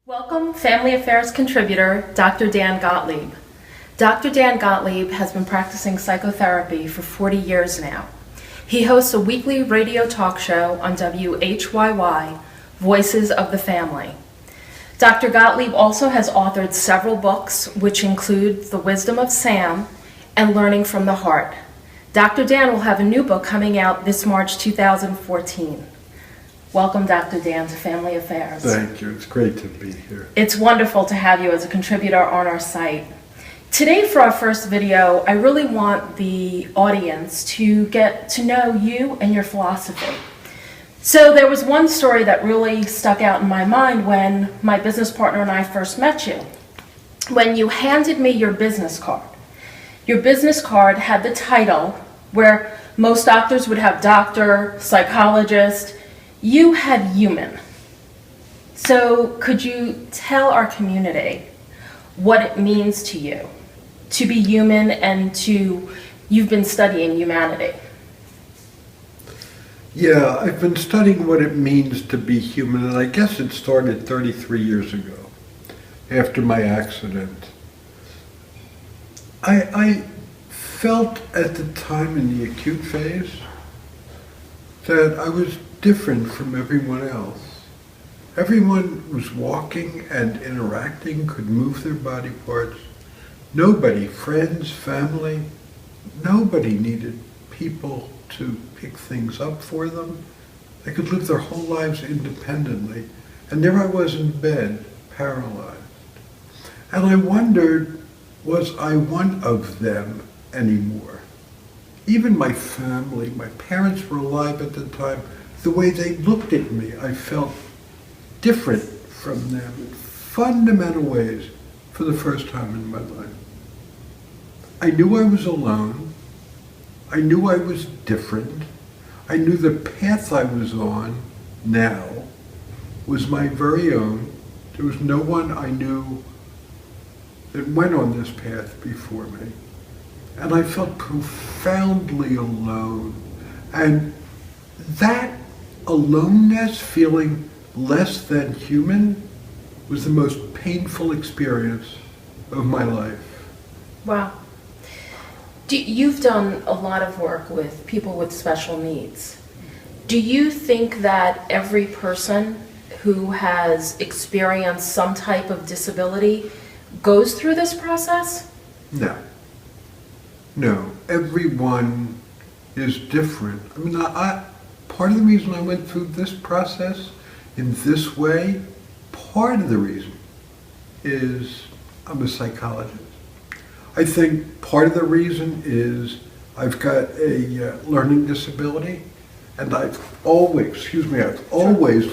Welcome, Family Affairs contributor, Dr. Dan Gottlieb. Dr. Dan Gottlieb has been practicing psychotherapy for 40 years now. He hosts a weekly radio talk show on WHYY, Voices of the Family. Dr. Gottlieb also has authored several books, which include The Wisdom of Sam and Learning from the Heart. Dr. Dan will have a new book coming out this March 2014. Welcome, Dr. Dan, to Family Affairs. Thank you. It's great to be here. It's wonderful to have you as a contributor on our site. Today, for our first video, I really want the audience to get to know you and your philosophy. So there was one story that really stuck out in my mind when my business partner and I first met you. When you handed me your business card. Your business card had the title where most doctors would have doctor, psychologist. You had human. So could you tell our community what it means to you to be human and you've been studying humanity? Yeah, I've been studying what it means to be human, and I guess it started 33 years ago, after my accident. I felt at the time in the acute phase that I was different from everyone else. Everyone was walking and interacting, could move their body parts. Nobody, friends, family, nobody needed people to pick things up for them. They could live their whole lives independently. And there I was in bed, paralyzed. And I wondered, was I one of them anymore? Even my family, my parents were alive at the time, the way they looked at me, I felt different from them in fundamental ways for the first time in my life. I knew I was alone. I knew I was different. I knew the path I was on now was my very own. There was no one I knew that went on this path before me. And I felt profoundly alone. And that aloneness, feeling less than human, was the most painful experience of my life. Wow. You've done a lot of work with people with special needs. Do you think that every person who has experienced some type of disability goes through this process? No. No. Everyone is different. I mean, part of the reason I went through this process in this way, part of the reason is I'm a psychologist. I think part of the reason is I've got a learning disability, and I've always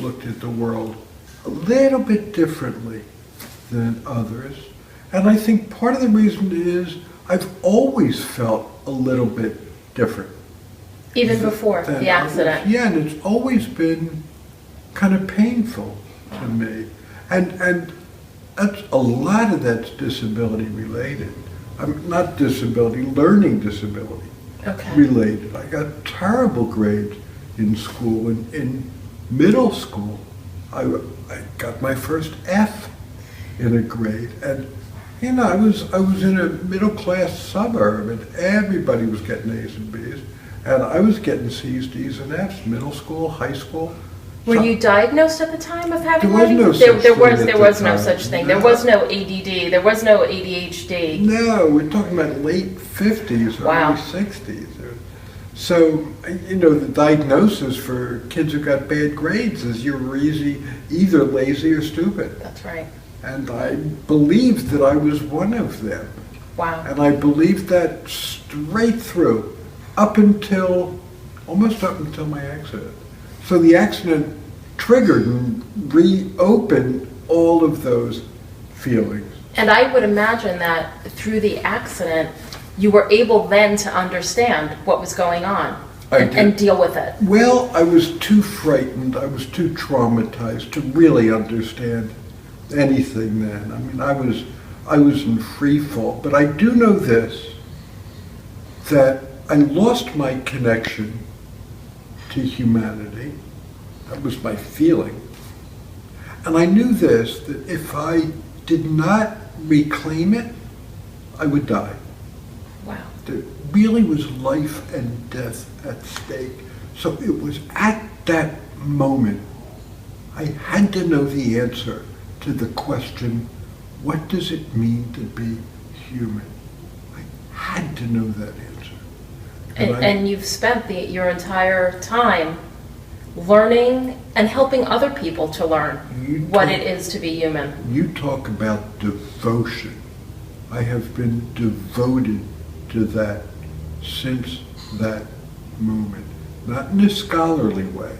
looked at the world a little bit differently than others. And I think part of the reason is I've always felt a little bit different. Even before the accident? Others. Yeah, and it's always been kind of painful to me. And that's, a lot of that's disability related. Not disability, learning disability related. I got terrible grades in school. In middle school, I got my first F in a grade. And you know, I was in a middle class suburb, and everybody was getting A's and B's. And I was getting C's, D's, and F's, middle school, high school. Were you diagnosed at the time of having learning? There was no such thing. There was no ADD. There was no ADHD. No, we're talking about late 50s or early 60s. So, you know, the diagnosis for kids who got bad grades is you were either lazy or stupid. That's right. And I believed that I was one of them. Wow. And I believed that straight through, almost up until my accident. So the accident triggered and reopened all of those feelings. And I would imagine that through the accident, you were able then to understand what was going on and deal with it. Well, I was too frightened, I was too traumatized to really understand anything then. I mean, I was in free fall. But I do know this, that I lost my connection to humanity. That was my feeling. And I knew this, that if I did not reclaim it, I would die. Wow. There really was life and death at stake. So it was at that moment I had to know the answer to the question, what does it mean to be human? I had to know that answer. And you've spent your entire time learning and helping other people to learn what it is to be human. You talk about devotion. I have been devoted to that since that moment. Not in a scholarly way,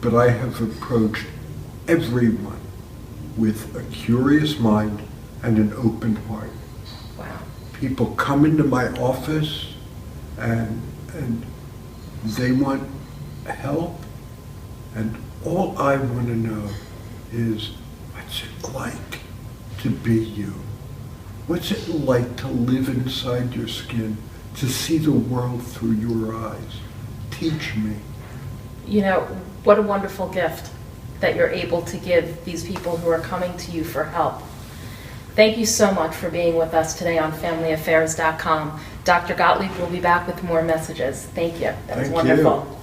but I have approached everyone with a curious mind and an open heart. Wow. People come into my office and they want help, and all I want to know is, what's it like to be you? What's it like to live inside your skin, to see the world through your eyes? Teach me. You know, what a wonderful gift that you're able to give these people who are coming to you for help. Thank you so much for being with us today on FamilyAffaires.com. Dr. Gottlieb will be back with more messages. Thank you. That was Thank wonderful. you.